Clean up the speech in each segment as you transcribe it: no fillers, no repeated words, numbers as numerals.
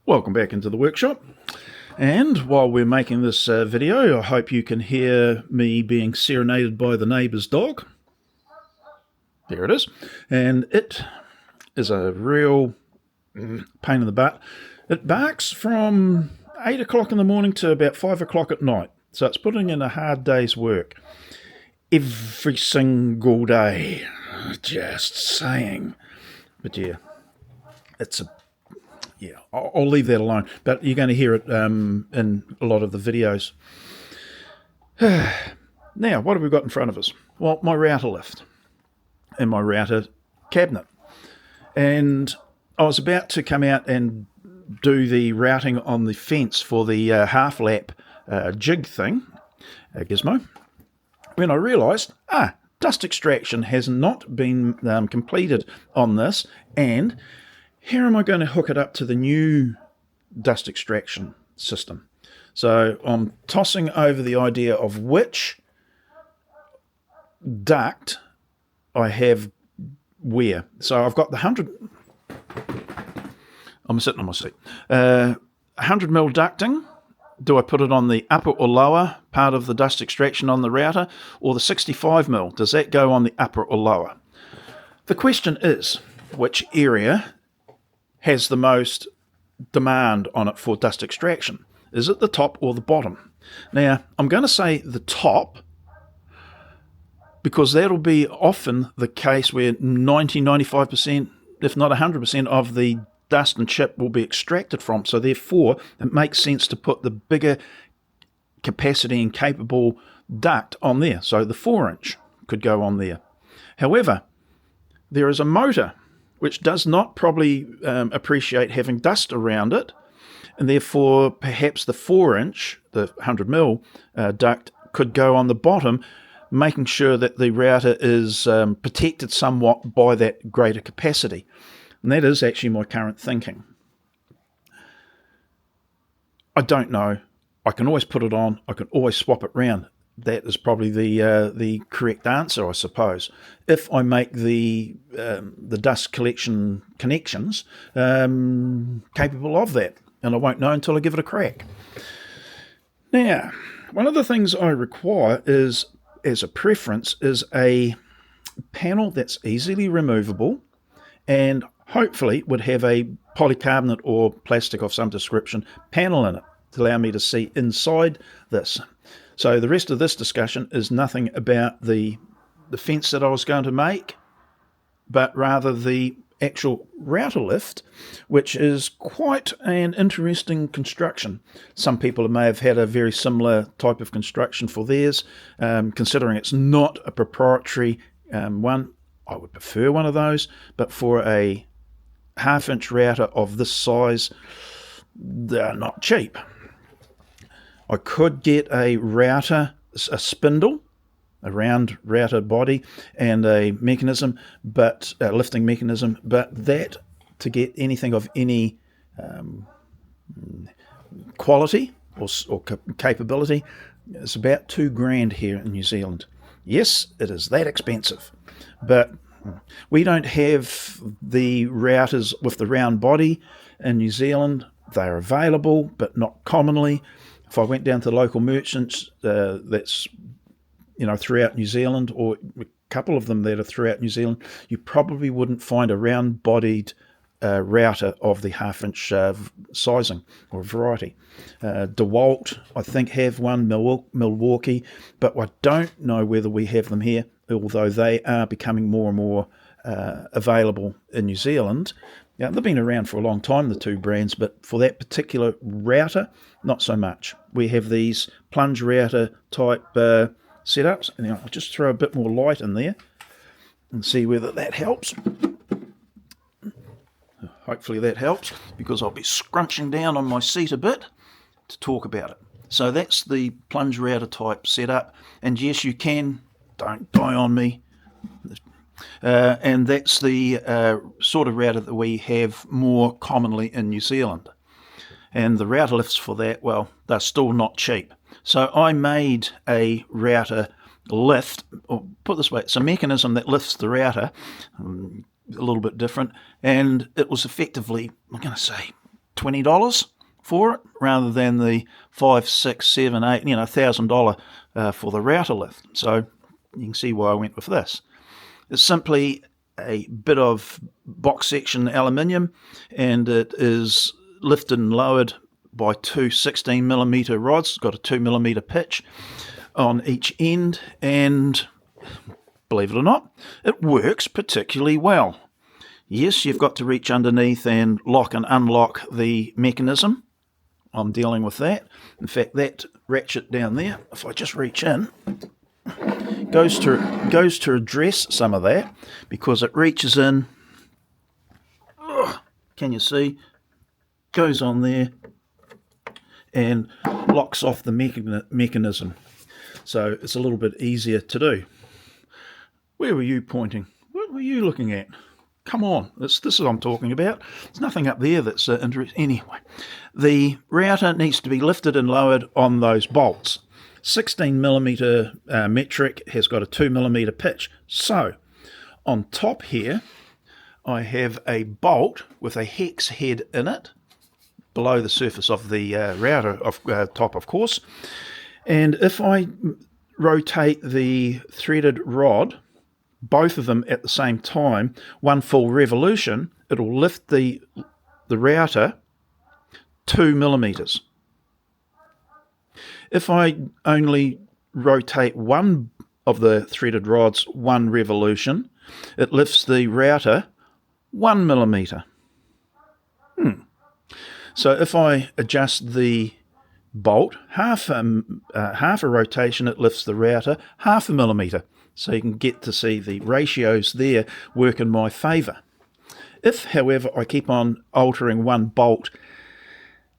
Welcome back into the workshop, and while we're making this video, I hope you can hear me being serenaded by the neighbour's dog. There it is, and it is a real pain in the butt. It barks from 8 o'clock in the morning to about 5 o'clock at night, so it's putting in a hard day's work every single day. Just saying. But yeah, I'll leave that alone. But you're going to hear it in a lot of the videos. Now, what have we got in front of us? Well, my router lift and my router cabinet. And I was about to come out and do the routing on the fence for the half lap jig thing, gizmo, when I realised, dust extraction has not been completed on this, and how am I going to hook it up to the new dust extraction system? So I'm tossing over the idea of which duct I have where. So I've got the 100... I'm sitting on my seat. 100 mil ducting. Do I put it on the upper or lower part of the dust extraction on the router, or the 65 mil? Does that go on the upper or lower? The question is, which area has the most demand on it for dust extraction? Is it the top or the bottom? Now, I'm going to say the top, because that'll be often the case where 95%, if not 100% of the dust and chip will be extracted from. So therefore, it makes sense to put the bigger capacity and capable duct on there. So the 4-inch could go on there. However, there is a motor which does not probably appreciate having dust around it, and therefore perhaps the 4-inch, the 100 mil duct could go on the bottom, making sure that the router is protected somewhat by that greater capacity. And that is actually my current thinking. I don't know. I can always put it on. I can always swap it round. That is probably the correct answer, I suppose. If I make the dust collection connections capable of that, and I won't know until I give it a crack. Now, one of the things I require is, as a preference, is a panel that's easily removable, and hopefully would have a polycarbonate or plastic of some description panel in it to allow me to see inside this. So the rest of this discussion is nothing about the fence that I was going to make, but rather the actual router lift, which is quite an interesting construction. Some people may have had a very similar type of construction for theirs. Considering it's not a proprietary one, I would prefer one of those, but for a half-inch router of this size, they're not cheap. I could get a router, a spindle, a round router body, and a mechanism, but a lifting mechanism, but that, to get anything of any quality or capability, is about $2,000 here in New Zealand. Yes, it is that expensive, but we don't have the routers with the round body in New Zealand. They're available, but not commonly. If I went down to local merchants that's throughout New Zealand, or a couple of them that are throughout New Zealand, you probably wouldn't find a round-bodied router of the half-inch sizing or variety. DeWalt, I think, have one, Milwaukee, but I don't know whether we have them here, although they are becoming more and more available in New Zealand. Now, they've been around for a long time, the two brands, but for that particular router, not so much. We have these plunge router type setups, and I'll just throw a bit more light in there and see whether that helps. Hopefully that helps, because I'll be scrunching down on my seat a bit to talk about it. So that's the plunge router type setup, and yes, you can, don't die on me, and that's the sort of router that we have more commonly in New Zealand. And the router lifts for that, well, they're still not cheap. So I made a router lift, or put it this way, it's a mechanism that lifts the router, a little bit different, and it was effectively, I'm going to say, $20 for it, rather than the $5, $6, $7, $8, $1,000 for the router lift. So you can see why I went with this. It's simply a bit of box section aluminium, and it is lifted and lowered by two 16mm rods. It's got a 2mm pitch on each end, and believe it or not, it works particularly well. Yes, you've got to reach underneath and lock and unlock the mechanism. I'm dealing with that. In fact, that ratchet down there, if I just reach in, goes to address some of that, because it reaches in, can you see, goes on there and locks off the mechanism. So it's a little bit easier to do. Where were you pointing? What were you looking at? Come on, this is what I'm talking about. There's nothing up there that's interesting. Anyway, the router needs to be lifted and lowered on those bolts. 16mm metric has got a 2mm pitch. So on top here, I have a bolt with a hex head in it, below the surface of the router top, of course. And if I rotate the threaded rod, both of them at the same time, one full revolution, it'll lift the router 2mm. If I only rotate one of the threaded rods one revolution, it lifts the router 1mm. So if I adjust the bolt half a rotation, it lifts the router 0.5 millimetre. So you can get to see the ratios there work in my favour. If, however, I keep on altering one bolt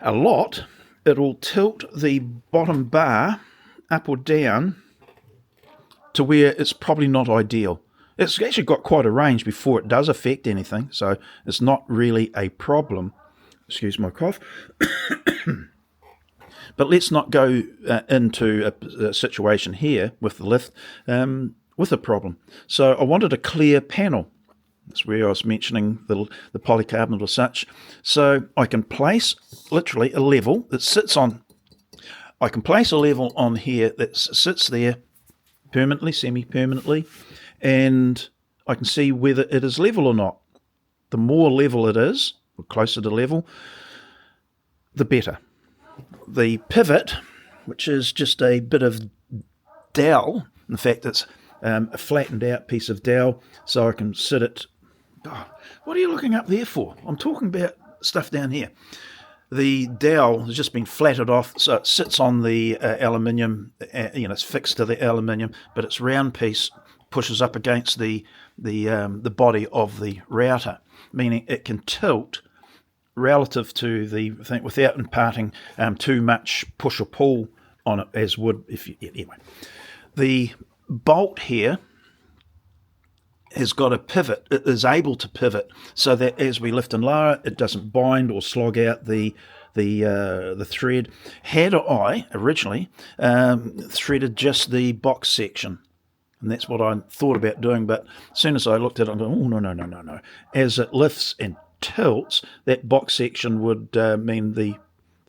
a lot, it'll tilt the bottom bar up or down to where it's probably not ideal. It's actually got quite a range before it does affect anything, so it's not really a problem. Excuse my cough. But let's not go into a situation here with the lift with a problem. So I wanted a clear panel. That's where I was mentioning the polycarbonate or such. So I can place literally a level that sits on. I can place a level on here that sits there permanently, semi-permanently, and I can see whether it is level or not. The more level it is, or closer to level, the better. The pivot, which is just a bit of dowel, in fact it's a flattened out piece of dowel, so I can sit it. Oh, what are you looking up there for? I'm talking about stuff down here. The dowel has just been flattened off, so it sits on the aluminium. It's fixed to the aluminium, but its round piece pushes up against the body of the router, meaning it can tilt relative to the thing without imparting too much push or pull on it, as would if you. Anyway, the bolt here has got a pivot. It is able to pivot so that as we lift and lower, it doesn't bind or slog out the thread. Had I originally threaded just the box section, and that's what I thought about doing, but as soon as I looked at it, I'm going, oh, no. As it lifts and tilts, that box section would mean the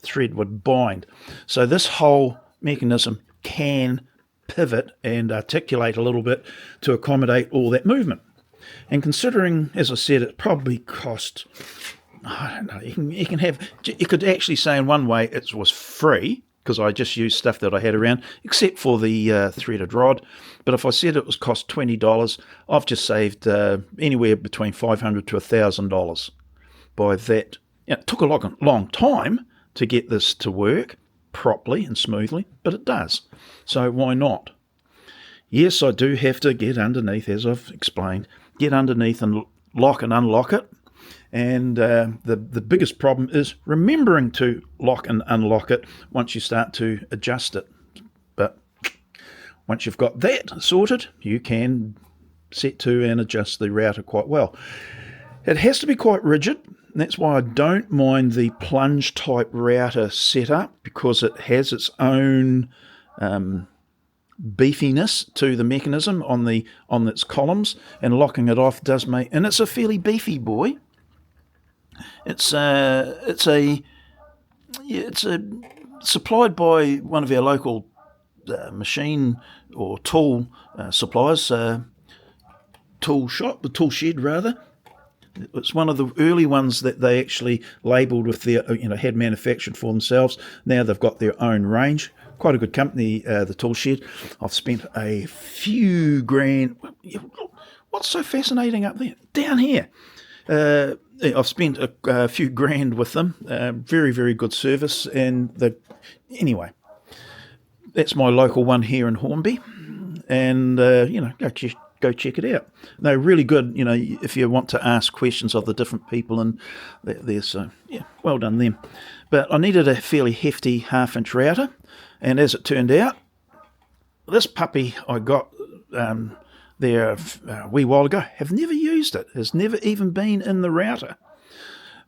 thread would bind. So this whole mechanism can pivot and articulate a little bit to accommodate all that movement. And considering, as I said, it probably cost, I don't know, you could actually say in one way it was free, because I just used stuff that I had around, except for the threaded rod. But if I said it was cost $20, I've just saved anywhere between $500 to $1,000 by that. It took a long time to get this to work properly and smoothly, but it does. So why not? Yes, I do have to get underneath, as I've explained, get underneath and lock and unlock it. And the biggest problem is remembering to lock and unlock it once you start to adjust it. But once you've got that sorted, you can set to and adjust the router quite well. It has to be quite rigid. That's why I don't mind the plunge type router setup, because it has its own beefiness to the mechanism on its columns, and locking it off does make, and it's a fairly beefy boy. It's a supplied by one of our local machine or tool suppliers, tool shed rather. It's one of the early ones that they actually labelled with their, had manufactured for themselves. Now they've got their own range. Quite a good company, the Tool Shed. I've spent a few grand. What's so fascinating up there? Down here. I've spent a few grand with them. Very, very good service. And anyway, that's my local one here in Hornby. And, go check it out. They're really good, if you want to ask questions of the different people and there's, well done them. But I needed a fairly hefty 1/2-inch router, and as it turned out, this puppy I got there a wee while ago, have never used it, has never even been in the router.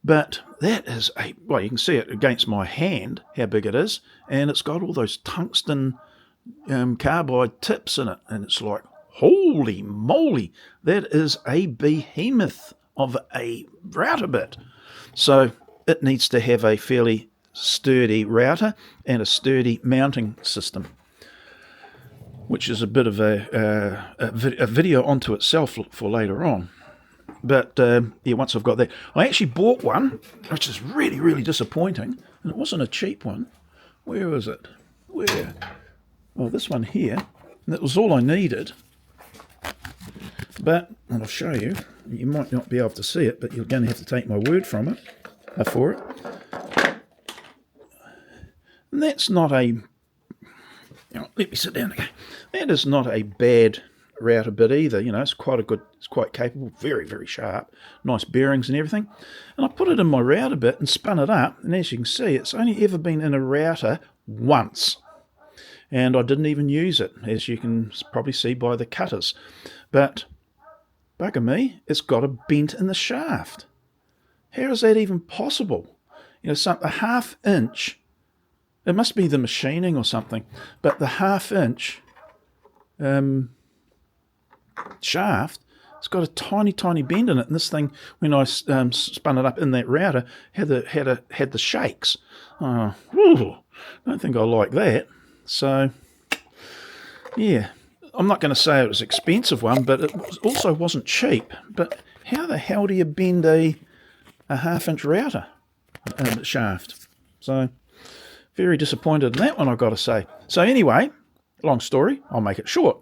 But that is you can see it against my hand, how big it is, and it's got all those tungsten carbide tips in it, and it's like, holy moly, that is a behemoth of a router bit. So it needs to have a fairly sturdy router and a sturdy mounting system, which is a bit of a video onto itself for later on. But once I've got that, I actually bought one, which is really, really disappointing, and it wasn't a cheap one. Where was it? Well, this one here, and that was all I needed. But, and I'll show you, you might not be able to see it, but you're going to have to take my word for it. And that's not let me sit down again. That is not a bad router bit either. It's quite capable, very, very sharp, nice bearings and everything. And I put it in my router bit and spun it up, and as you can see, it's only ever been in a router once. And I didn't even use it, as you can probably see by the cutters. But, bugger me, it's got a bent in the shaft. How is that even possible? A 1/2 inch, it must be the machining or something, but the 1/2 inch shaft, it's got a tiny, tiny bend in it. And this thing, when I spun it up in that router, had the shakes. I don't think I like that. So, yeah, I'm not going to say it was an expensive one, but it also wasn't cheap. But how the hell do you bend a 1/2 inch router shaft? So, very disappointed in that one, I've got to say. So anyway, long story, I'll make it short.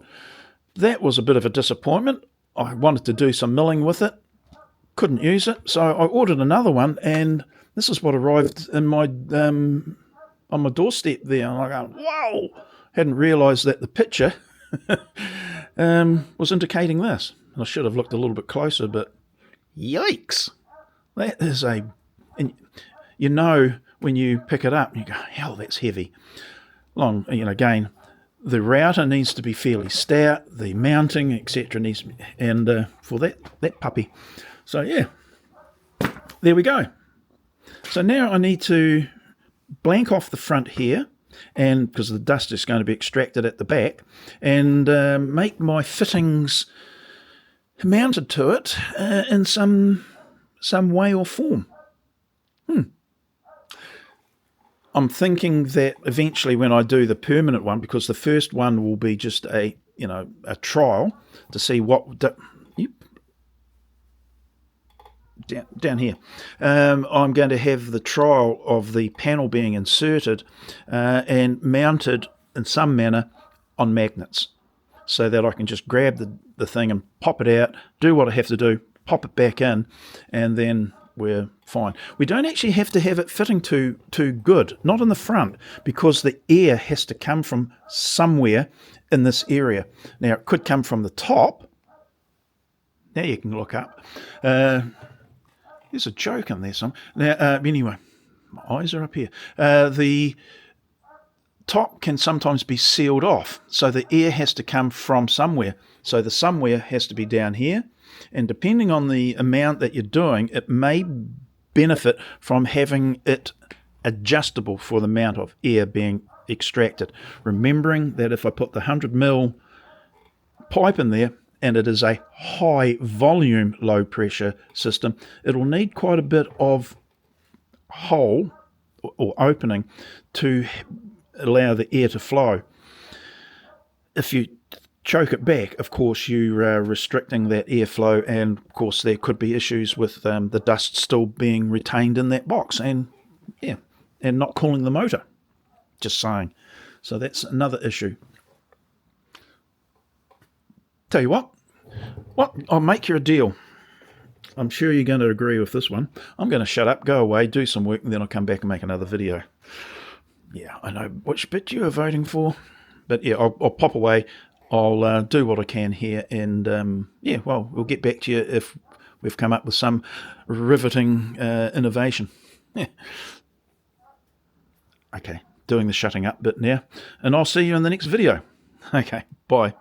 That was a bit of a disappointment. I wanted to do some milling with it, couldn't use it, so I ordered another one, and this is what arrived in my on my doorstep there. And I go, whoa! Hadn't realised that the picture was indicating this. And I should have looked a little bit closer, but yikes! That is and when you pick it up, you go, hell, that's heavy. Again, the router needs to be fairly stout, the mounting, etc. needs to be, and for that puppy. So yeah, there we go. So now I need to blank off the front here, and because the dust is going to be extracted at the back, and make my fittings mounted to it in some way or form. I'm thinking that eventually when I do the permanent one, because the first one will be just a trial to see what down here. I'm going to have the trial of the panel being inserted and mounted in some manner on magnets, so that I can just grab the thing and pop it out, do what I have to do, pop it back in, and then we're fine. We don't actually have to have it fitting too good, not in the front, because the air has to come from somewhere in this area. Now, it could come from the top. Now you can look up. There's a joke in there. Now, anyway, my eyes are up here. The top can sometimes be sealed off, so the air has to come from somewhere. So the somewhere has to be down here. And depending on the amount that you're doing, it may benefit from having it adjustable for the amount of air being extracted. Remembering that if I put the 100 mil pipe in there, and it is a high volume low pressure system, it'll need quite a bit of hole or opening to allow the air to flow. If you choke it back, of course you're restricting that airflow, and of course there could be issues with the dust still being retained in that box, and not cooling the motor. Just saying. So that's another issue. Tell you what, I'll make you a deal. I'm sure you're going to agree with this one. I'm going to shut up, go away, do some work, and then I'll come back and make another video. Yeah, I know which bit you are voting for, but yeah, I'll pop away. I'll do what I can here, and we'll get back to you if we've come up with some riveting innovation. Yeah. Okay, doing the shutting up bit now, and I'll see you in the next video. Okay, bye.